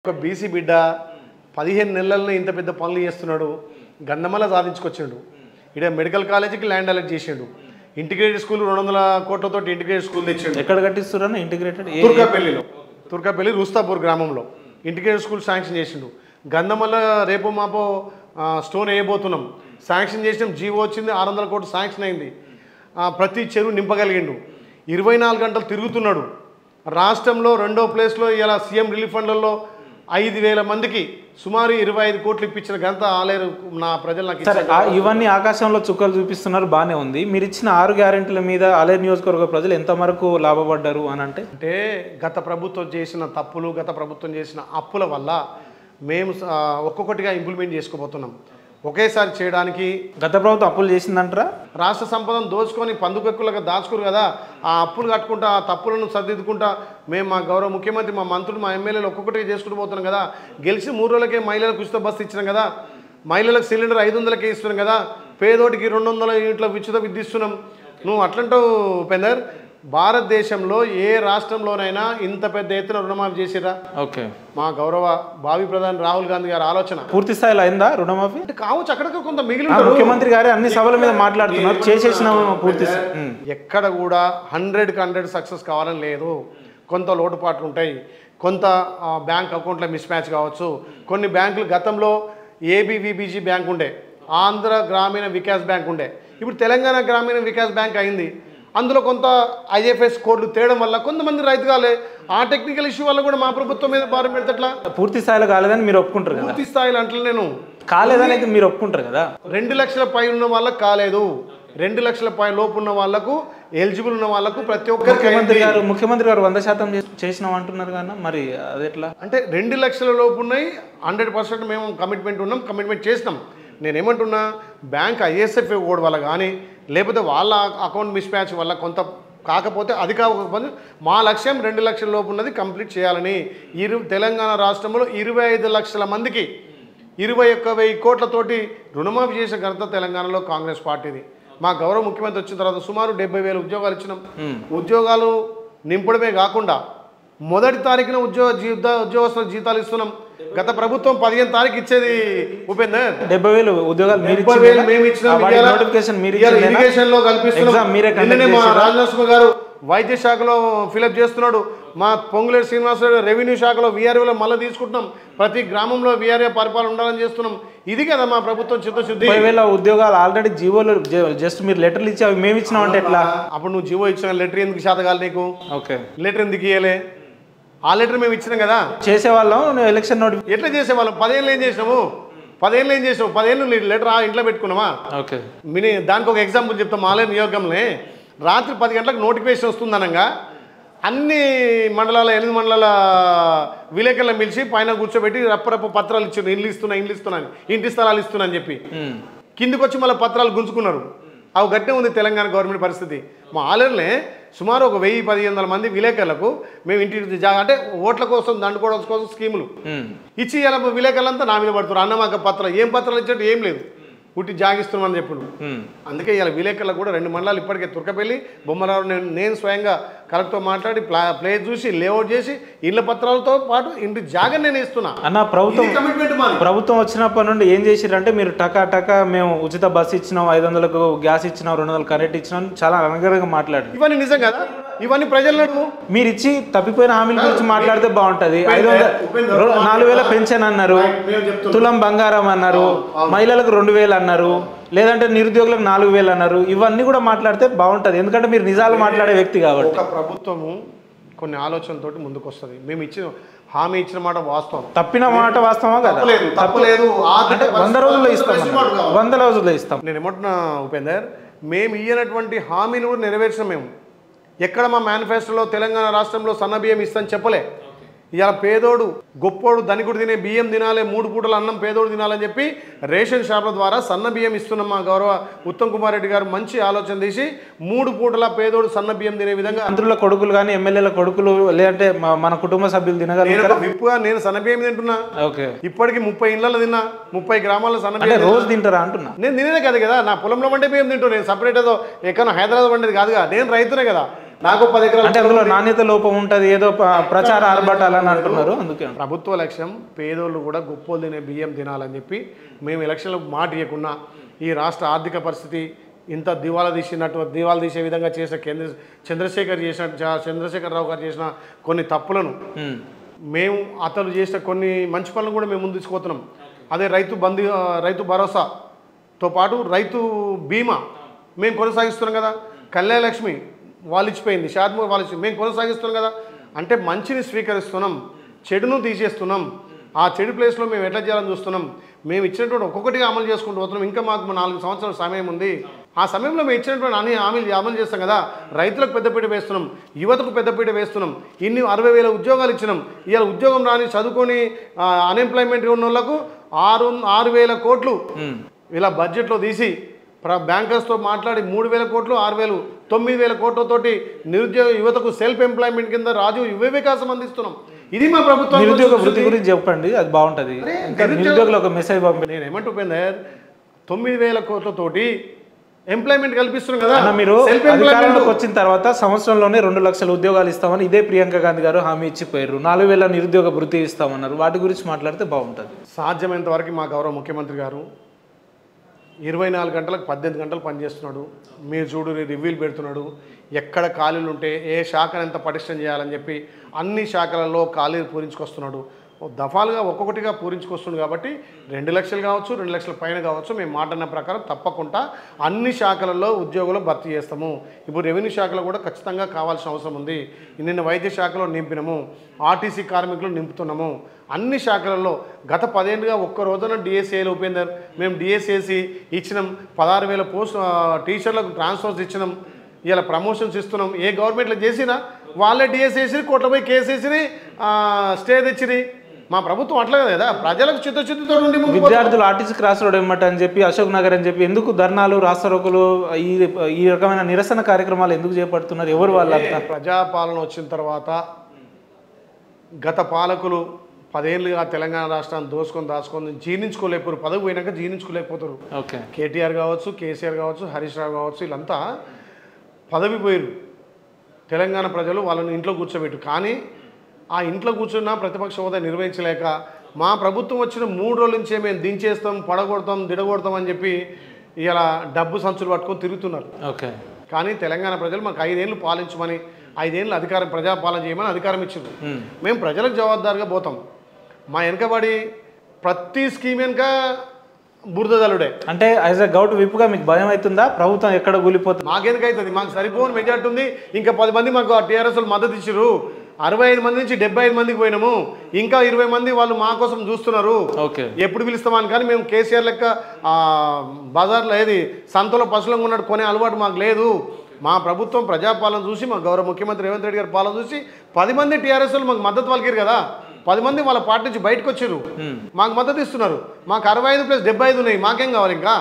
ఒక బీసీ బిడ్డ 15 నెలల్లో ఇంత పెద్ద పనులు చేస్తున్నాడు. గంధమల్ల సాధించుకొచ్చాడు. ఇక్కడ మెడికల్ కాలేజీకి ల్యాండ్ అలాట్ చేసాడు. ఇంటిగ్రేటెడ్ స్కూల్ 200 కోట్లతో ఇంటిగ్రేటెడ్ స్కూల్ తెచ్చాడు. ఎక్కడ కట్టిస్తున్నారు ఇంటిగ్రేటెడ్? తుర్కాపల్లి రూస్తాపూర్ గ్రామంలో ఇంటిగ్రేటెడ్ స్కూల్ శాంక్షన్ చేసిండు. గంధమల్ల రేపు మాపో స్టోన్ వేయబోతున్నాం. శాంక్షన్ చేసినాం. జీవో వచ్చింది. 600 కోట్లు శాంక్షన్ అయింది. ప్రతి చెరువు నింపగలిగిండు. 24 గంటలు తిరుగుతున్నాడు. రాష్ట్రంలో 2వ ప్లేస్లో ఇలా సీఎం రిలీఫ్ ఫండ్లలో 5,000 మందికి సుమారు 25 కోట్లు ఇప్పించిన ఘనత ఆలేరు నా ప్రజలు నాకు సరే. ఇవన్నీ ఆకాశంలో చుక్కలు చూపిస్తున్నారు, బాగానే ఉంది. మీరు ఇచ్చిన 6 గ్యారెంటీల మీద ఆలేరు నియోజకవర్గ ప్రజలు ఎంతవరకు లాభపడ్డారు అని అంటే గత ప్రభుత్వం చేసిన తప్పులు, గత ప్రభుత్వం చేసిన అప్పుల వల్ల మేము ఒక్కొక్కటిగా ఇంప్లిమెంట్ చేసుకోబోతున్నాం. ఒకేసారి చేయడానికి గత ప్రభుత్వం అప్పులు చేసిందంటారా? రాష్ట్ర సంపదను దోచుకొని పందుకెక్కులుగా దాచుకోరు కదా, ఆ అప్పులు కట్టుకుంటా ఆ తప్పులను సర్దిద్దుకుంటా మేము మా గౌరవ ముఖ్యమంత్రి, మా మంత్రులు, మా ఎమ్మెల్యేలు ఒక్కొక్కటిగా చేసుకుంటూ పోతున్నాం కదా. గెలిచి 3 రోజులకే మహిళలకు ఉచిత బస్సు ఇచ్చినాం కదా. మహిళలకు సిలిండర్ 500కే ఇస్తున్నాం కదా. పేదోటికి 200 యూనిట్ల ఉచిత విద్యుత్ ఇస్తున్నాం. నువ్వు అట్లంటావు ఉపేందర్. భారతదేశంలో ఏ రాష్ట్రంలోనైనా ఇంత పెద్ద ఎత్తున రుణమాఫీ చేసిరా? ఓకే. మా గౌరవ భావి ప్రధాని రాహుల్ గాంధీ గారి ఆలోచన పూర్తి స్థాయిలో అయిందా రుణమాఫీ? కావచ్చు, అక్కడికి కొంత మిగిలి ముఖ్యమంత్రి గారు అన్ని సభల మీద మాట్లాడుతున్నారు, చేసేసిన పూర్తి. ఎక్కడ కూడా 100కి 100 సక్సెస్ కావాలని లేదు. కొంత లోటుపాట్లు ఉంటాయి. కొంత బ్యాంక్ అకౌంట్ల మిస్ మ్యాచ్ కావచ్చు. కొన్ని బ్యాంకులు గతంలో ఏబీవీబీజీ బ్యాంక్ ఉండే, ఆంధ్ర గ్రామీణ వికాస్ బ్యాంక్ ఉండే, ఇప్పుడు తెలంగాణ గ్రామీణ వికాస్ బ్యాంక్ అయింది. అందులో కొంత ఐఎఫ్ఎస్ కోడ్లు తేయడం వల్ల కొంతమంది రైతు కాలే. ఆ టెక్నికల్ ఇష్యూ వల్ల కూడా మా ప్రభుత్వం మీద భారం పెడతట్లా. పూర్తి స్థాయిలో కాలేదని మీరు ఒప్పుకుంటారు కదా? పూర్తి స్థాయిలో అంటే నేను కాలేదని అయితే మీరు ఒప్పుకుంటారు కదా? 2 లక్షల పై ఉన్న వాళ్ళకి కాలేదు. 2 లక్షల పై లోపు ఉన్న వాళ్ళకు, ఎలిజిబుల్ ఉన్న వాళ్ళకు ప్రతి ఒక్కరికి. ముఖ్యమంత్రి గారు 100% చేసినాం అంటున్నారు కదా, మరి అది ఎట్లా? అంటే 2 లక్షల లోపు ఉన్నాయి. 100% మేము కమిట్మెంట్ చేసినాం. నేనేమంటున్నా, బ్యాంక్ ఐఎస్ఎఫ్ కోడ్ వల్ల కానీ లేకపోతే వాళ్ళ అకౌంట్ మిస్ మ్యాచ్ వల్ల కొంత కాకపోతే అది కాకపోతే మా లక్ష్యం 2 లక్షల లోపు ఉన్నది కంప్లీట్ చేయాలని. తెలంగాణ రాష్ట్రంలో 25 లక్షల మందికి 21,000 కోట్లతోటి రుణమాఫీ చేసిన ఘనత తెలంగాణలో కాంగ్రెస్ పార్టీది. మా గౌరవ ముఖ్యమంత్రి వచ్చిన తర్వాత సుమారు 70,000 ఉద్యోగాలు ఇచ్చినాం. ఉద్యోగాలు నింపడమే కాకుండా మొదటి తారీఖున ఉద్యోగస్తుల జీతాలు ఇస్తున్నాం. గత ప్రభుత్వం 15 తారీఖు ఇచ్చేది ఉపేందర్. 70,000 ఉద్యోగాలు మేము ఇచ్చినాం. ఇరిగేషన్ లో కల్పిస్తున్నాం. మా రాజనరసింహ గారు వైద్య శాఖలో ఫిలప్ చేస్తున్నాడు. మా పొంగులేటి శ్రీనివాసరావు రెవెన్యూ శాఖలో వీఆర్ఓలో మళ్ళీ తీసుకుంటున్నాం. ప్రతి గ్రామంలో వీఆర్ఏ పరిపాలన ఉండాలని చేస్తున్నాం. ఇది కదా మా ప్రభుత్వం చిత్తశుద్ధి. 30,000 ఉద్యోగాలు ఆల్రెడీ జీవోలు జస్ట్ మీరు లెటర్లు ఇచ్చి అవి మేము ఇచ్చినాం అంటే ఎట్లా? అప్పుడు నువ్వు జీవో ఇచ్చిన లెటర్ ఎందుకు శాతకాలి నీకు? ఓకే, లెటర్ ఎందుకు ఇయ్యలే? ఆ లెటర్ మేము ఇచ్చినాం కదా. చేసేవాళ్ళం ఎలక్షన్ నోటిఫికేషన్ ఎట్లా చేసేవాళ్ళం? 10 ఏళ్ళు ఏం చేసినాము? 10 ఏళ్ళు ఏం చేసినావు? 10 ఏళ్ళు లెటర్ ఇంట్లో పెట్టుకున్నావా? ఓకే. దానికి ఒక ఎగ్జాంపుల్ చెప్తాం. ఆలేరు నియోజకంలో రాత్రి 10 గంటలకు నోటిఫికేషన్ వస్తుందనగా అన్ని మండలాల 8 మండలాల విలేకరులను పిలిచి పైన కూర్చోబెట్టి రప్పరప్ప పత్రాలు ఇచ్చారు. ఇండ్లు ఇస్తున్నాను, ఇంటి స్థలాలు ఇస్తున్నా అని చెప్పి కిందికి వచ్చి మళ్ళీ పత్రాలు గుంజుకున్నారు. అవి గట్టే ఉంది తెలంగాణ గవర్నమెంట్ పరిస్థితి. మా ఆలేరులో సుమారు ఒక 1000-1500 మంది విలేకరులకు మేము ఇంటి అంటే ఓట్ల కోసం దండుకోవడం కోసం స్కీములు ఇచ్చి ఇలా విలేకరులంతా నా మీద పడుతున్నారు. అన్నమాక పత్రాలు ఏం పత్రాలు ఇచ్చేట్టు ఏం లేదు, పుట్టి జాగిస్తున్నామని చెప్పుడు. అందుకే ఇలా విలేకరులకు కూడా 2 మండలాలు ఇప్పటికే తుర్కపల్లి, బొమ్మరావు నేను స్వయంగా కలెక్టర్తో మాట్లాడి ప్లేస్ చూసి లేఅవుట్ చేసి ఇళ్ల పత్రాలతో పాటు ఇంటి జాగని నేను ఇస్తున్నా అన్న. ప్రభుత్వం వచ్చినప్పటి నుండి ఏం చేసిరంటే మీరు టకా మేము ఉచిత బస్సు ఇచ్చినాం, 500కు గ్యాస్ ఇచ్చినాం, 200 కరెంట్ ఇచ్చినాం, చాలా అనగరంగా మాట్లాడారు. ఇవన్నీ నిజం కదా? ఇవన్నీ ప్రజలకు మీరు ఇచ్చి తప్పిపోయిన హామీల గురించి మాట్లాడితే బాగుంటది. 4,000 పెన్షన్ అన్నారు, తులం బంగారం అన్నారు, మహిళలకు 2,000 అన్నారు, లేదంటే నిరుద్యోగులకు 4,000 అన్నారు. ఇవన్నీ కూడా మాట్లాడితే బాగుంటది, ఎందుకంటే మీరు నిజాలు మాట్లాడే వ్యక్తి కాబట్టి. ఒక ప్రభుత్వము కొన్ని ఆలోచనతోటి ముందుకు వస్తుంది. మేము హామీ ఇచ్చిన మాట వాస్తవం, తప్పిన మాట వాస్తవం కదా? తప్పలేదు. 100 రోజుల్లో ఇస్తాం, 100 రోజుల్లో ఇస్తాం. నేను ఏమంటున్నా ఉపేందర్, మేము ఇయ్యనటువంటి హామీని కూడా నెరవేర్చాం. మేము ఎక్కడ మా మేనిఫెస్టోలో తెలంగాణ రాష్ట్రంలో సన్న బియ్యం ఇస్తాను చెప్పలే. ఇలా పేదోడు గొప్పోడు ధనికుడు తినే బియ్యం తినాలి, 3 పూటల అన్నం పేదోడు తినాలని చెప్పి రేషన్ షాప్ల ద్వారా సన్న బియ్యం ఇస్తున్నాం. మా గౌరవ ఉత్తమ్ కుమార్ రెడ్డి గారు మంచి ఆలోచన తీసి 3 పూటల పేదోడు సన్న బియ్యం తినే విధంగా మంత్రుల కొడుకులు కానీ ఎమ్మెల్యేల కొడుకులు లేదంటే మన కుటుంబ సభ్యులు తినగలుగుతారు. విప్పుగా నేను సన్న బియ్యం తింటున్నా. ఇప్పటికి 30 ఇళ్లలో తిన్నా, 30 గ్రామాల్లో సన్న బియ్యం రోజు తింటారా అంటున్నా. నేను తినేదే కదా. నా పొలంలో వండే బియ్యం తింటూ నేను సపరేట్ ఏదో ఎక్కడ హైదరాబాద్ వండేది కాదుగా. నేను రైతునే కదా. నాకు 10 ఎకరాలు అంటే అందులో నాణ్యత లోపం ఉంటుంది, ఏదో ప్రచార ఆర్భటాలని అంటున్నారు. అందుకే ప్రభుత్వ లక్ష్యం పేదోళ్ళు కూడా గొప్పోలు తినే బియ్యం తినాలని చెప్పి మేము ఎలక్షన్లో మాట ఇవ్వకుండా ఈ రాష్ట్ర ఆర్థిక పరిస్థితి ఇంత దివాలా తీసే విధంగా చేసిన చంద్రశేఖరరావు గారు చేసిన కొన్ని తప్పులను మేము అతను చేసిన కొన్ని మంచి పనులు కూడా మేము ముందు తీసుకుపోతున్నాం. అదే రైతు భరోసాతో పాటు రైతు బీమా మేము కొనసాగిస్తున్నాం కదా. కళ్యాణలక్ష్మి వాళ్ళు ఇచ్చిపోయింది, షాద్మూర్ వాళ్ళు ఇచ్చి మేము కొనసాగిస్తున్నాం కదా. అంటే మంచిని స్వీకరిస్తున్నాం, చెడును తీసేస్తున్నాం. ఆ చెడు ప్లేస్లో మేము ఎట్లా చేయాలని చూస్తున్నాం. మేము ఇచ్చినటువంటి ఒక్కొక్కటిగా అమలు చేసుకుంటూ పోతున్నాం. ఇంకా మాకు 4 సంవత్సరాల సమయం ఉంది. ఆ సమయంలో మేము ఇచ్చినటువంటి అన్ని హామీలు అమలు చేస్తాం కదా. రైతులకు పెద్దపీట వేస్తున్నాం, యువతకు పెద్దపీట వేస్తున్నాం. 60,000 ఉద్యోగాలు ఇచ్చినాం. ఇవాళ ఉద్యోగం రాని చదువుకొని అన్ఎంప్లాయ్మెంట్ ఉన్న వాళ్ళకు 6,000 కోట్లు ఇలా బడ్జెట్లో తీసి బ్యాంకర్స్తో మాట్లాడి 3,000 కోట్లు 6,000 9,000 కోట్లతోటి నిరుద్యోగ యువతకు సెల్ఫ్ ఎంప్లాయ్మెంట్ కింద రాజు యువ వికాసం అందిస్తున్నాం. ఇది మా ప్రభుత్వం. నిరుద్యోగ వృత్తి గురించి చెప్పండి, అది బాగుంటుంది. నిరుద్యోగులు ఒక మెసేజ్ పంపండి. నేను ఏమంటూ ఉపేందర్ 9,000 కోట్లతోటి ఎంప్లాయ్మెంట్ కల్పిస్తున్నాం కదా. మీరు అధికారంలోకి వచ్చిన తర్వాత సంవత్సరంలోనే 2 లక్షల ఉద్యోగాలు ఇస్తామని ఇదే ప్రియాంక గాంధీ గారు హామీ ఇచ్చిపోయారు. 4,000 నిరుద్యోగ వృత్తి ఇస్తామన్నారు. వాటి గురించి మాట్లాడితే బాగుంటుంది. సాధ్యమైనంత వరకు మా గౌరవ ముఖ్యమంత్రి గారు 24 గంటలకు 18 గంటలు పనిచేస్తున్నాడు. మీరు చూడు రివ్యూలు పెడుతున్నాడు. ఎక్కడ ఖాళీలు ఉంటే ఏ శాఖను ఎంత పటిష్టం చేయాలని చెప్పి అన్ని శాఖలలో ఖాళీలు పూరించుకొస్తున్నాడు. దఫాలుగా ఒక్కొక్కటిగా పూరించుకొస్తుంది. కాబట్టి 2 లక్షలు కావచ్చు, 2 లక్షల పైన కావచ్చు, మేము మాటన్న ప్రకారం తప్పకుండా అన్ని శాఖలలో ఉద్యోగులు భర్తీ చేస్తాము. ఇప్పుడు రెవెన్యూ శాఖలో కూడా ఖచ్చితంగా కావాల్సిన అవసరం ఉంది. నిన్న వైద్య శాఖలో నింపినాము, ఆర్టీసీ కార్మికులు నింపుతున్నాము. అన్ని శాఖలలో గత 10 ఏళ్ళుగా ఒక్క రోజున డిఎస్ఏలు ఉపేందర్ మేము డిఎస్ఏసి ఇచ్చినాం. 16,000 పోస్ట్ టీచర్లకు ట్రాన్స్ఫర్స్ ఇచ్చినాం. ఇలా ప్రమోషన్స్ ఇస్తున్నాం. ఏ గవర్నమెంట్లో చేసినా వాళ్ళే డిఎస్ఏసి కోట్లపై కేసేసి స్టే తెచ్చిరి. మా ప్రభుత్వం అట్లా కదా, ప్రజలకు చిత్తశుద్ధితో ఉండి విద్యార్థులు ఆర్టీసీ క్రాస్ రోడ్ ఏమంట అని చెప్పి, అశోక్ నగర్ అని చెప్పి ఎందుకు ధర్నాలు, రాస్తారోకులు, ఈ రకమైన నిరసన కార్యక్రమాలు ఎందుకు చేపడుతున్నారు? ఎవరు వాళ్ళంతా? ప్రజాపాలన వచ్చిన తర్వాత గత పాలకులు 10 ఏళ్ళుగా తెలంగాణ రాష్ట్రాన్ని దాచుకొని జీర్ణించుకోలేకపోరు. పదవి పోయినాక జీర్ణించుకోలేకపోతారు. కేటీఆర్ కావచ్చు, కేసీఆర్ కావచ్చు, హరీష్ రావు కావచ్చు, వీళ్ళంతా పదవి పోయారు. తెలంగాణ ప్రజలు వాళ్ళని ఇంట్లో కూర్చోబెట్టు. కానీ ఆ ఇంట్లో కూర్చున్న ప్రతిపక్ష హోదా నిర్వహించలేక మా ప్రభుత్వం వచ్చిన 3 రోజుల నుంచే మేము దించేస్తాం, పడగొడతాం, దిడగొడతాం అని చెప్పి ఇలా డబ్బు సంచులు పట్టుకొని తిరుగుతున్నారు. కానీ తెలంగాణ ప్రజలు మాకు 5 ఏళ్ళు పాలించమని, 5 ఏళ్ళు ప్రజాపాలన చేయమని అధికారం ఇచ్చింది. మేము ప్రజలకు జవాబుదారుగా పోతాం. మా వెనకబడి ప్రతి స్కీమ్ వెనుక బురదలుడే. అంటే యాజ్ అ గౌట్ విప్పుగా మీకు భయం అవుతుందా ప్రభుత్వం ఎక్కడ కూలిపోతుంది? మాకెందుకైతుంది? మాకు సరిపోని మెజార్టీ ఉంది. ఇంకా 10 మంది మాకు టీఆర్ఎస్ మద్దతు ఇచ్చారు. 65 మంది నుంచి 75 మందికి పోయినాము. ఇంకా 20 మంది వాళ్ళు మా కోసం చూస్తున్నారు. ఎప్పుడు పిలుస్తామని. కానీ మేము కేసీఆర్ లెక్క బజార్లో ఏది సంతలో పశువులంగా ఉన్నాడు కొనే అలవాటు మాకు లేదు. మా ప్రభుత్వం ప్రజాపాలన చూసి, మా గౌరవ ముఖ్యమంత్రి రేవంత్ రెడ్డి గారి పాలన చూసి 10 మంది టీఆర్ఎస్ వాళ్ళు మాకు మద్దతు పలికారు కదా. 10 మంది వాళ్ళ పార్టీ నుంచి బయటకు వచ్చారు, మాకు మద్దతు ఇస్తున్నారు. మాకు 65+75 ఉన్నాయి. మాకేం కావాలి? ఇంకా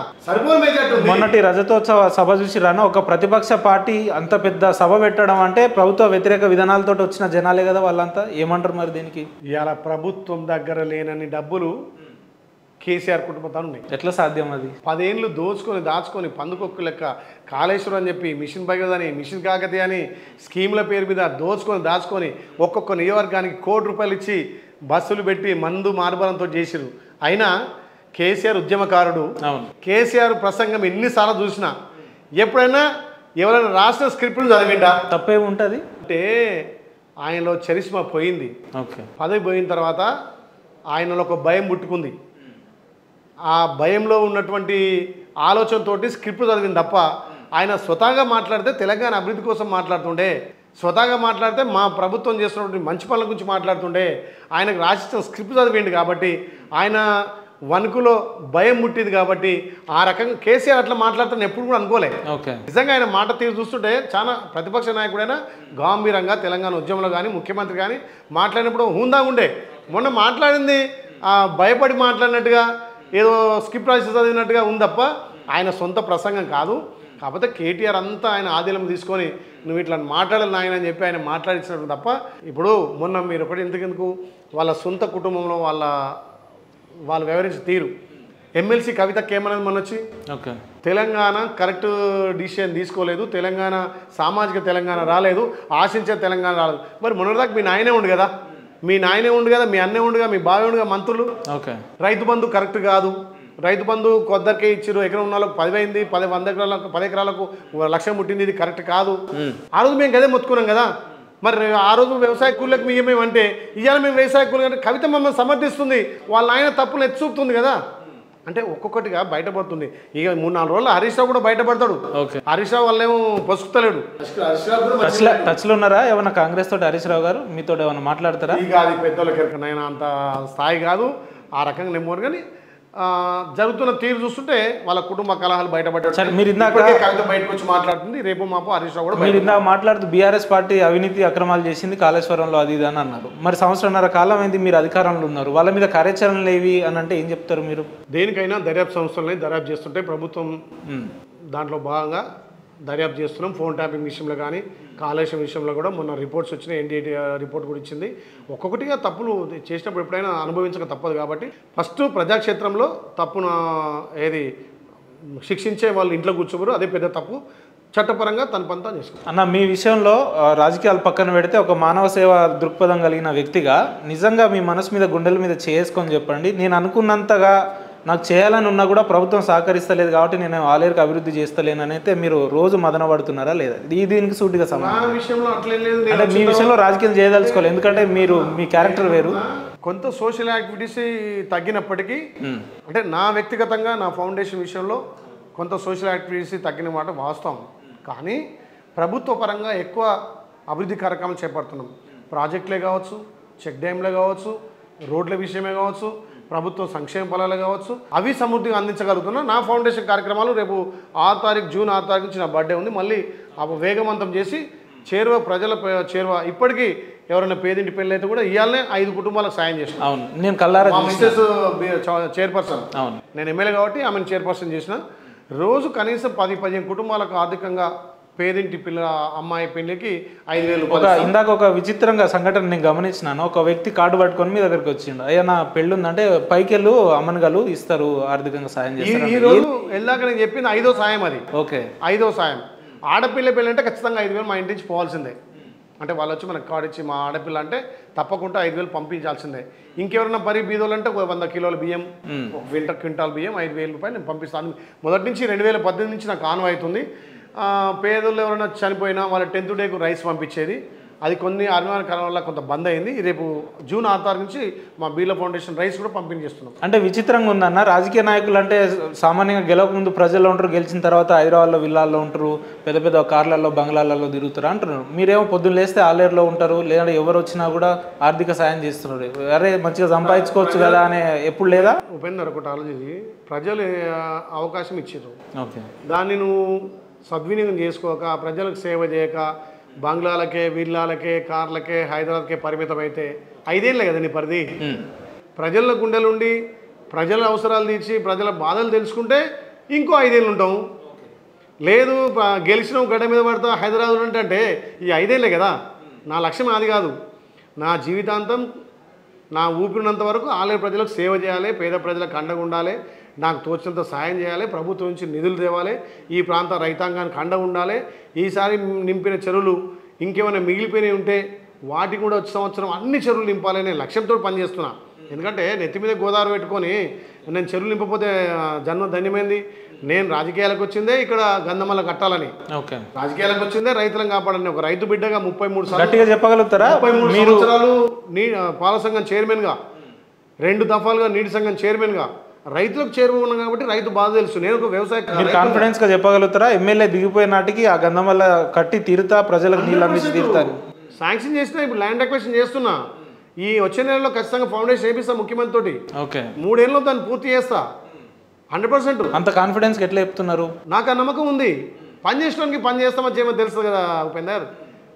మొన్నటి రజతోత్సవ సభ చూసి రాను ఒక ప్రతిపక్ష పార్టీ అంత పెద్ద సభ పెట్టడం అంటే ప్రభుత్వ వ్యతిరేక విధానాలతో వచ్చిన జనాలే కదా వాళ్ళంతా. ఏమంటారు మరి దీనికి? ఇవాళ ప్రభుత్వం దగ్గర లేనన్ని డబ్బులు కేసీఆర్ కుటుంబంతో ఉన్నాయి. ఎట్లా సాధ్యం అది? 10 ఏళ్ళు దాచుకొని పందుకొక్కు లెక్క కాళేశ్వరం అని చెప్పి, మిషన్ భగీరథ అని, మిషన్ కాకతీయ అని స్కీముల పేరు మీద దాచుకొని ఒక్కొక్క నియోజకవర్గానికి ₹1,00,00,000 ఇచ్చి బస్సులు పెట్టి మందు మార్బలంతో చేసిరు. అయినా కేసీఆర్ ఉద్యమకారుడు. కేసీఆర్ ప్రసంగం ఎన్నిసార్లు చూసినా ఎప్పుడైనా ఎవరైనా రాసిన స్క్రిప్ట్ను చదివిండా? తప్పేముంటుంది అంటే ఆయనలో చరిష్మా పోయింది. పదవి పోయిన తర్వాత ఆయనలో ఒక భయం పుట్టుకుంది. ఆ భయంలో ఉన్నటువంటి ఆలోచనతోటి స్క్రిప్ట్ చదివింది తప్ప ఆయన స్వతహాగా మాట్లాడితే తెలంగాణ అభివృద్ధి కోసం మాట్లాడుతుండే, స్వతహాగా మాట్లాడితే మా ప్రభుత్వం చేస్తున్నటువంటి మంచి పనుల గురించి మాట్లాడుతుండే. ఆయనకు రాసిన స్క్రిప్ట్ చదివింది కాబట్టి ఆయన వణుకులో భయం ముట్టింది కాబట్టి ఆ రకంగా కేసీఆర్ అట్లా మాట్లాడుతాను ఎప్పుడు కూడా అనుకోలే. నిజంగా ఆయన మాట తీరు చూస్తుంటే చాలా ప్రతిపక్ష నాయకుడైనా గంభీరంగా తెలంగాణ ఉద్యమంలో కానీ ముఖ్యమంత్రి కానీ మాట్లాడినప్పుడు హుందాగా ఉండే. మొన్న మాట్లాడింది భయపడి మాట్లాడినట్టుగా ఏదో స్క్రిప్ట్ రాసి చదివినట్టుగా ఉంది తప్ప ఆయన సొంత ప్రసంగం కాదు. కాకపోతే కేటీఆర్ అంతా ఆయన ఆధీనం తీసుకొని నువ్వు ఇట్లా మాట్లాడాలి నాయన అని చెప్పి ఆయన మాట్లాడించినట్టు తప్ప. ఇప్పుడు మొన్న మీరు ఒకటి ఎందుకు వాళ్ళ సొంత కుటుంబంలో వాళ్ళు వ్యవహరించిన తీరు ఎమ్మెల్సీ కవితకి ఏమన్నది మొన్న వచ్చి ఓకే తెలంగాణ కరెక్ట్ డిసిషన్ తీసుకోలేదు, తెలంగాణ సామాజిక తెలంగాణ రాలేదు, ఆశించే తెలంగాణ రాలేదు. మరి మొన్నటిదాకా మీ నాయనే ఉండు కదా, మీ అన్నే ఉండుగా, మీ బావి ఉండుగా మంత్రులు. ఓకే రైతు బంధు కరెక్ట్ కాదు, రైతు బంధు కొద్దరికే ఇచ్చారు, ఎకరం ఉన్న వాళ్ళకు 10 అయింది, 10 ఎకరాలకు 1,00,000 ముట్టింది, ఇది కరెక్ట్ కాదు. ఆ రోజు మేము గదే మొత్తుకున్నాం కదా. మరి ఆ రోజు వ్యవసాయ కూలీలకు మేమేమంటే ఇవాళ మేము వ్యవసాయ కూలీలు అంటే కవిత మమ్మల్ని సమర్థిస్తుంది, వాళ్ళ ఆయన తప్పులు ఎత్తి చూపుతుంది కదా. అంటే ఒక్కొక్కటిగా బయటపడుతుంది. ఇక 3-4 రోజులు హరీష్ రావు కూడా బయటపడతాడు. హరీష్ రావు వాళ్ళేమో పొసుకుతలేడు. టచ్లో ఉన్నారా ఏమన్నా కాంగ్రెస్ తోటి హరీష్ రావు గారు? మీతో ఏమన్నా మాట్లాడతారా? ఇక అది పెద్దోళ్ళకి ఎరకనైనా అంత స్థాయి కాదు, ఆ రకంగా నెమ్మరు. కానీ జరుగుతున్న తీరు చూస్తుంటే వాళ్ళ కుటుంబ కలహాలు బయటపడ్డాడు. మీరు ఇందాక కవిత బయటకు వచ్చి మాట్లాడుతుంది, రేపు మాపు హరీష్ రావు కూడా. మీరు ఇందాక మాట్లాడుతూ బీఆర్ఎస్ పార్టీ అవినీతి అక్రమాలు చేసింది కాళేశ్వరంలో అది ఇది అని అన్నారు. మరి 1.5 కాలం అయింది మీరు అధికారంలో ఉన్నారు, వాళ్ళ మీద కార్యాచరణలు ఏవి అని అంటే ఏం చెప్తారు మీరు? దేనికైనా దర్యాప్తు సంస్థలని దర్యాప్తు చేస్తుంటే ప్రభుత్వం దాంట్లో భాగంగా దర్యాప్తు చేస్తున్నాం. ఫోన్ ట్యాపింగ్ విషయంలో కానీ కాళేశ్వరం విషయంలో కూడా మొన్న రిపోర్ట్స్ వచ్చినాయి, ఎన్డీఏ రిపోర్ట్ కూడా ఇచ్చింది. ఒక్కొక్కటిగా తప్పులు చేసినప్పుడు ఎప్పుడైనా అనుభవించక తప్పదు. కాబట్టి ఫస్ట్ ప్రజాక్షేత్రంలో తప్పును ఏది శిక్షించే వాళ్ళు ఇంట్లో కూర్చోబరు, అదే పెద్ద తప్పు. చట్టపరంగా తన పని చేసుకుంటాం. అన్న మీ విషయంలో రాజకీయాలు పక్కన పెడితే ఒక మానవ సేవ దృక్పథం కలిగిన వ్యక్తిగా నిజంగా మీ మనసు మీద గుండెల మీద చేసుకొని చెప్పండి, నేను అనుకున్నంతగా నాకు చేయాలని ఉన్నా కూడా ప్రభుత్వం సహకరిస్తలేదు కాబట్టి నేను ఆలేరుకు అభివృద్ధి చేస్తలేనని అయితే మీరు రోజు మదన పడుతున్నారా లేదా? దీనికి సూటిగా సమాధానం. అంటే మీ విషయంలో రాజకీయం చేయదలుచుకోలేదు, ఎందుకంటే మీరు మీ క్యారెక్టర్ వేరు. కొంత సోషల్ యాక్టివిటీస్ తగ్గినప్పటికీ అంటే నా వ్యక్తిగతంగా నా ఫౌండేషన్ విషయంలో కొంత సోషల్ యాక్టివిటీస్ తగ్గిన మాట వాస్తవం. కానీ ప్రభుత్వ పరంగా ఎక్కువ అభివృద్ధి కార్యక్రమాలు చేపడుతున్నాం. ప్రాజెక్టులే కావచ్చు, చెక్ డ్యామ్లే కావచ్చు, రోడ్ల విషయమే కావచ్చు, ప్రభుత్వ సంక్షేమ ఫలాలు కావచ్చు, అవి సమృద్ధిగా అందించగలుగుతున్నా. నా ఫౌండేషన్ కార్యక్రమాలు రేపు జూన్ 6 తారీఖు నుంచి నా బర్త్డే ఉంది, మళ్ళీ వేగవంతం చేసి ప్రజల చేరువ. ఇప్పటికీ ఎవరైనా పేదింటి పెళ్ళి అయితే కూడా ఇవాళనే 5 కుటుంబాలకు సాయం చేసిన. అవును, నేను కల్లారా మిస్సెస్ చైర్పర్సన్, నేను ఎమ్మెల్యే కాబట్టి ఆమెను చైర్పర్సన్ చేసిన. రోజు కనీసం 10-15 కుటుంబాలకు ఆర్థికంగా పేదింటి అమ్మాయి పెళ్లికి 5,000 రూపాయలు. ఇందాక ఒక విచిత్రంగా సంఘటన నేను గమనించినాను. ఒక వ్యక్తి కార్డు పట్టుకొని మీ దగ్గరికి వచ్చిండు, అయ్యా నా పెళ్ళి ఉందంటే పైకెళ్ళు అమ్మనగలు ఇస్తారు, ఆర్థికంగా సాయం చేస్తారు. ఈ రోజు వెళ్ళాక నేను చెప్పింది 5వ సాయం అది. ఓకే, 5వ సాయం. ఆడపిల్ల పెళ్ళి అంటే ఖచ్చితంగా 5,000 మా ఇంటి నుంచి పోవాల్సిందే. అంటే వాళ్ళు వచ్చి మనకు కార్డు ఇచ్చి మా ఆడపిల్ల అంటే తప్పకుండా 5,000 పంపించాల్సిందే. ఇంకెవరైనా బీదోళ్ళు అంటే 100 కిలోల బియ్యం, ఒక క్వింటాల్ బియ్యం 5,000 రూపాయలు నేను పంపిస్తాను. మొదటి నుంచి 2018 నుంచి నాకు ఆన్వ అవుతుంది. పేదలు ఎవరైనా చనిపోయినా వాళ్ళ 10th డేకు రైస్ పంపించేది. అది కొన్ని అనివార్య కారణం వల్ల కొంత బంద్ అయింది. రేపు జూన్ 6 తారీఖు నుంచి మా బీర్లా ఫౌండేషన్ రైస్ కూడా పంపిణీ చేస్తున్నాం. అంటే విచిత్రంగా ఉందన్న, రాజకీయ నాయకులు అంటే సామాన్యంగా గెలవక ముందు ప్రజల్లో ఉంటారు, గెలిచిన తర్వాత హైదరాబాద్లో విల్లాల్లో ఉంటారు, పెద్ద పెద్ద కార్లలో బంగ్లాలలో తిరుగుతారు అంటున్నారు. మీరేమో పొద్దున్న లేస్తే ఆలేరులో ఉంటారు, లేదంటే ఎవరు వచ్చినా కూడా ఆర్థిక సాయం చేస్తున్నారు. అరే మంచిగా సంపాదించుకోవచ్చు కదా అని ఎప్పుడు లేదా? ఉపేందర్ ఒకటి ఆలోచించి ప్రజలు అవకాశం ఇచ్చారు, ఓకే, దాన్ని నువ్వు సద్వినియోగం చేసుకోక ప్రజలకు సేవ చేయక బంగ్లాలకే విల్లాలకే కార్లకే హైదరాబాద్కే పరిమితం అయితే 5 ఏళ్ళే కదా నీ పరిధి. ప్రజల గుండెలుండి ప్రజల అవసరాలు తీర్చి ప్రజల బాధలు తెలుసుకుంటే ఇంకో 5 ఏళ్ళు ఉంటాం. లేదు గెలిచిన గడ్డ మీద పడతా హైదరాబాద్ అంటే ఈ 5 ఏళ్ళే కదా. నా లక్ష్యం అది కాదు. నా జీవితాంతం నా ఊపిరినంత వరకు ఆలయ ప్రజలకు సేవ చేయాలి, పేద ప్రజలకు అండగా ఉండాలి, నాకు తోచినంత సాయం చేయాలి, ప్రభుత్వం నుంచి నిధులు తేవాలి, ఈ ప్రాంత రైతాంగానికి అండ ఉండాలి. ఈసారి నింపిన చెరువులు ఇంకేమైనా మిగిలిపోయినవి ఉంటే వాటికి కూడా వచ్చే సంవత్సరం అన్ని చెరువులు నింపాలనే లక్ష్యంతో పనిచేస్తున్నా. ఎందుకంటే నెత్తి మీద గోదావరి పెట్టుకొని నేను చెరువులు నింపకపోతే జన్మ ధన్యమైంది. నేను రాజకీయాలకు వచ్చిందే ఇక్కడ గంధమల్ల కట్టాలని, రాజకీయాలకు వచ్చిందే రైతులను కాపాడని. ఒక రైతు బిడ్డగా 33 సంవత్సరాలు పాల సంఘం చైర్మన్గా, 2 దఫాలుగా నీటి సంఘం చైర్మన్గా రైతులకు చేరువ కాబట్టి రైతు బాధ తెలుసు. నేను ఒక వ్యవసాయ కాన్ఫిడెన్స్ గా చెప్పగలుగుతారా? ఎమ్మెల్యే దిగిపోయిన నాటికి ఆ గంధమల్ల కట్టి తీరుతా, ప్రజలకు నీళ్ళు అందించి తీరుతారు. శాంక్షన్ చేసినా, ఇప్పుడు ల్యాండ్ అక్విజిషన్ చేస్తున్నా. ఈ వచ్చే నెలలో ఖచ్చితంగా ఫౌండేషన్ చేపిస్తా ముఖ్యమంత్రి తోటి. ఓకే, 3 ఏళ్ళలో దాన్ని పూర్తి చేస్తా 100%. అంత కాన్ఫిడెన్స్ ఎట్లా చెప్తున్నారు? నాకు ఆ నమ్మకం ఉంది. పని చేసడానికి పని చేస్తామని చేయమని తెలుసు కదా ఉపేందర్,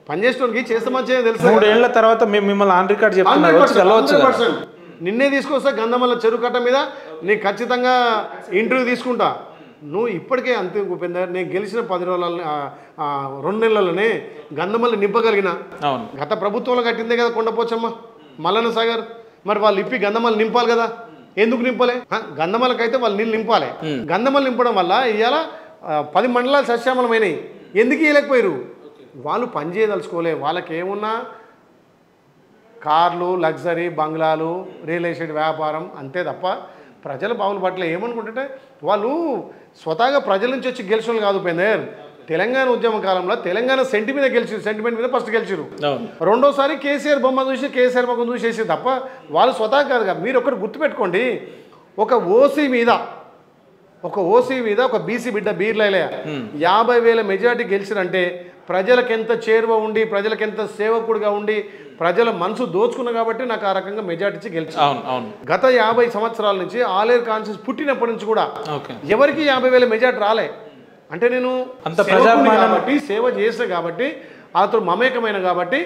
పని చేసడానికి చేస్తామని చేయమని తెలుసు. 3 ఏళ్ల తర్వాత మేము మిమ్మల్ని ఆన్ రికార్డ్ చెప్తున్నారు. 100% నిన్నే తీసుకొస్తా గంధమల్ల చెరువు కట్ట మీద నీకు ఖచ్చితంగా ఇంటర్వ్యూ తీసుకుంటా. నువ్వు ఇప్పటికే అంతే ఉపేందర్, నేను గెలిచిన 10 రోజుల 2 నెలలనే గంధమల్ల నింపగలిగిన. గత ప్రభుత్వంలో కట్టిందే కదా కొండపోచమ్మ, మల్లన్న సాగర్. మరి వాళ్ళు ఇప్పి గంధమల్ల నింపాలి కదా. ఎందుకు నింపలే? గంధమలకైతే వాళ్ళు నీళ్ళు నింపాలి. గంధమలు నింపడం వల్ల ఇవాళ 10 మండలాలు సస్యామలమైనవి. ఎందుకు ఇవ్వలేకపోయారు? వాళ్ళు పనిచేయదలుచుకోలే. వాళ్ళకి ఏమున్నా కార్లు, లగ్జరీ బంగ్లాలు, రియల్ ఎస్టేట్ వ్యాపారం అంతే తప్ప ప్రజల బావుల పట్ల ఏమనుకుంటుంటే వాళ్ళు స్వతహాగా ప్రజల నుంచి వచ్చి గెలిచిన కాదు. ఉపేందర్, తెలంగాణ ఉద్యమ కాలంలో తెలంగాణ సెంటిమెంట్ మీద ఫస్ట్ గెలిచారు. రెండోసారి కేసీఆర్ బొమ్మ చూసి కేసీఆర్ ముఖం చూసేసి తప్ప వాళ్ళు స్వతహా కాదుగా. మీరు ఒకటి గుర్తుపెట్టుకోండి, ఒక ఓసీ మీద ఒక బీసీ బిడ్డ బీర్లైలే 50,000 మెజార్టీ గెలిచిరంటే ప్రజలకెంత చేరువ ఉండి, ప్రజలకెంత సేవకుడిగా ఉండి, ప్రజల మనసు దోచుకున్నా కాబట్టి నాకు ఆ రకంగా మెజార్టీ ఇచ్చి గెలిచాను. గత 50 సంవత్సరాల నుంచి ఆలేరు కాన్షియస్ పుట్టినప్పటి నుంచి కూడా ఎవరికి 50,000 మెజార్టీ రాలే. అంటే నేను అంత కాబట్టి సేవ చేసా కాబట్టి అతను మమేకమైన కాబట్టి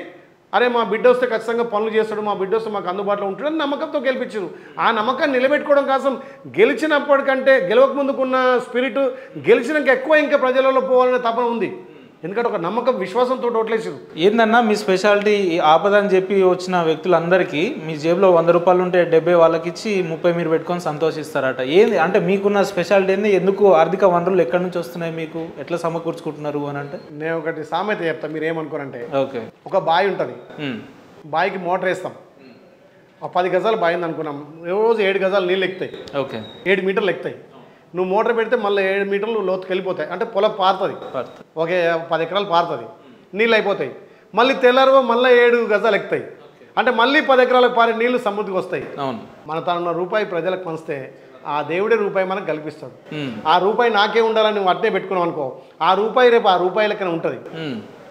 అరే మా బిడ్డ వస్తే ఖచ్చితంగా పనులు చేస్తాడు, మా బిడ్డ వస్తే మాకు అందుబాటులో ఉంటాడు అని నమ్మకంతో గెలిపించారు. ఆ నమ్మకాన్ని నిలబెట్టుకోవడం కోసం గెలిచినప్పటికంటే గెలవక ముందుకున్న స్పిరిట్ గెలిచినాక ఎక్కువ ఇంకా ప్రజలలో పోవాలనే తపన ఉంది. ఎందుకంటే ఒక నమ్మకం విశ్వాసంతో ఓట్లేసారు. ఏందన్నా మీ స్పెషాలిటీ ఆపద అని చెప్పి వచ్చిన వ్యక్తులందరికీ మీ జేబులో 100 రూపాయలు ఉంటే 70 వాళ్ళకి ఇచ్చి 30 మీరు పెట్టుకొని సంతోషిస్తారట. ఏంది అంటే మీకున్న స్పెషాలిటీ ఏంది? ఎందుకు ఆర్థిక వనరులు ఎక్కడి నుంచి వస్తున్నాయి, మీకు ఎట్లా సమకూర్చుకుంటున్నారు అని అంటే? నేను ఒకటి సామెత చెప్తా, మీరు ఏమనుకోరంటే ఓకే, ఒక బావి ఉంటుంది, బావికి మోటార్ వేస్తాం, 10 గజాలు బావి ఉంది అనుకున్నాం, రోజు 7 గజాలు నీళ్ళు ఎక్కుతాయి. ఓకే, 7 మీటర్లు ఎక్కుతాయి. నువ్వు మోటార్ పెడితే మళ్ళీ 7 మీటర్లు లోతుకి వెళ్ళిపోతాయి. అంటే పొలం పారుతుంది, ఓకే 10 ఎకరాలు పారుతుంది, నీళ్ళు అయిపోతాయి. మళ్ళీ తెల్లారో మళ్ళీ 7 గజాలు ఎక్కుతాయి. అంటే మళ్ళీ 10 ఎకరాలకు పారే నీళ్లు సముద్రికి వస్తాయి. మన తన రూపాయి ప్రజలకు పంచితే ఆ దేవుడే రూపాయి మనకు కల్పిస్తాడు. ఆ రూపాయి నాకే ఉండాలని నువ్వు అట్నే పెట్టుకున్నావు అనుకో, ఆ రూపాయి రేపు ఆ రూపాయి లెక్కన ఉంటుంది.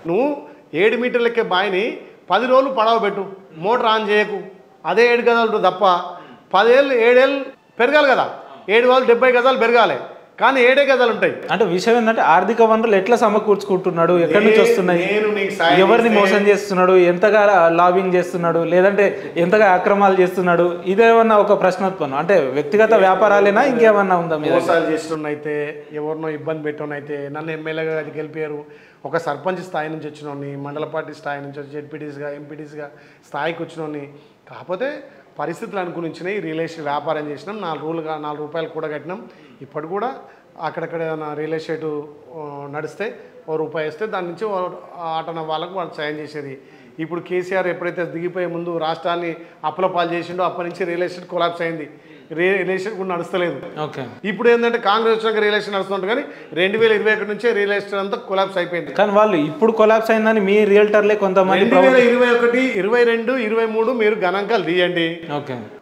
నువ్వు 7 మీటర్ల లెక్కే బావిని 10 రోజులు పడవ పెట్టు, మోటార్ ఆన్ చేయకు, అదే 7 గజాలు ఉంటుంది తప్ప 10 ఏళ్ళు 7 ఏళ్ళు పెరగాలి కదా. 7 వాళ్ళు 70 గజాలు పెరగాలి, కానీ 7 గజాలు ఉంటాయి. అంటే విషయం ఏంటంటే ఆర్థిక వనరులు ఎట్లా సమకూర్చుకుంటున్నాడు, ఎక్కడి నుంచి వస్తున్నాయి, ఎవరిని మోసం చేస్తున్నాడు, ఎంతగా లాబింగ్ చేస్తున్నాడు, లేదంటే ఎంతగా అక్రమాలు చేస్తున్నాడు, ఇదేమన్నా ఒక ప్రశ్నాత్మకం అంటే వ్యక్తిగత వ్యాపారాలేనా ఇంకేమన్నా ఉందా? మోసాలు చేస్తున్నైతే, ఎవరినో ఇబ్బంది పెట్టినైతే, నన్ను ఎమ్మెల్యేగా గెలిపారు, ఒక సర్పంచ్ స్థాయి నుంచి వచ్చినోని, మండల పార్టీ స్థాయి నుంచి వచ్చి జెడ్పీటీసీగా ఎంపీటీసీగా స్థాయికి వచ్చినోని. కాకపోతే పరిస్థితులు అనుకునిచ్చినాయి, రియల్ ఎస్టేట్ వ్యాపారం చేసినాం, 4 రూపాయలు కూడా కట్టినాం. ఇప్పటి కూడా అక్కడక్కడ ఏదైనా రియల్ ఎస్టేట్ నడిస్తే ₹1 ఇస్తే దాని నుంచి ఆటన వాళ్ళకు వాళ్ళు సాయం చేసేది. ఇప్పుడు కేసీఆర్ ఎప్పుడైతే దిగిపోయే ముందు రాష్ట్రాన్ని అప్పుల పాలు చేసిండో అప్పటి నుంచి రియల్ ఎస్టేట్ కొలాప్స్ అయింది, రియల్ ఎస్టేట్ కూడా నడుస్తలేదు. ఇప్పుడు ఏంటంటే కాంగ్రెస్ వచ్చాక రియల్ ఎస్టేట్ నడుస్తుంటుంది, కానీ 2021 నుంచే రియల్ ఎస్టేట్ అంతా కొలాప్స్ అయిపోయింది. కానీ వాళ్ళు ఇప్పుడు కొలాప్స్ అయిందని మీ రియల్టర్లే కొంతమంది 2021, 22, 23 మీరు గణాంకాలు తీయండి.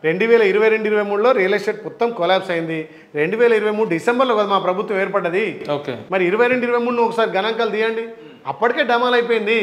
2022-23లో రియల్ ఎస్టేట్ మొత్తం కొలాప్స్ అయింది. 2023 డిసెంబర్లో కదా మా ప్రభుత్వం ఏర్పడ్డది. మరి 22-23 ఒకసారి గణాంకాలు తీయండి, అప్పటికే డమాల్ అయిపోయింది.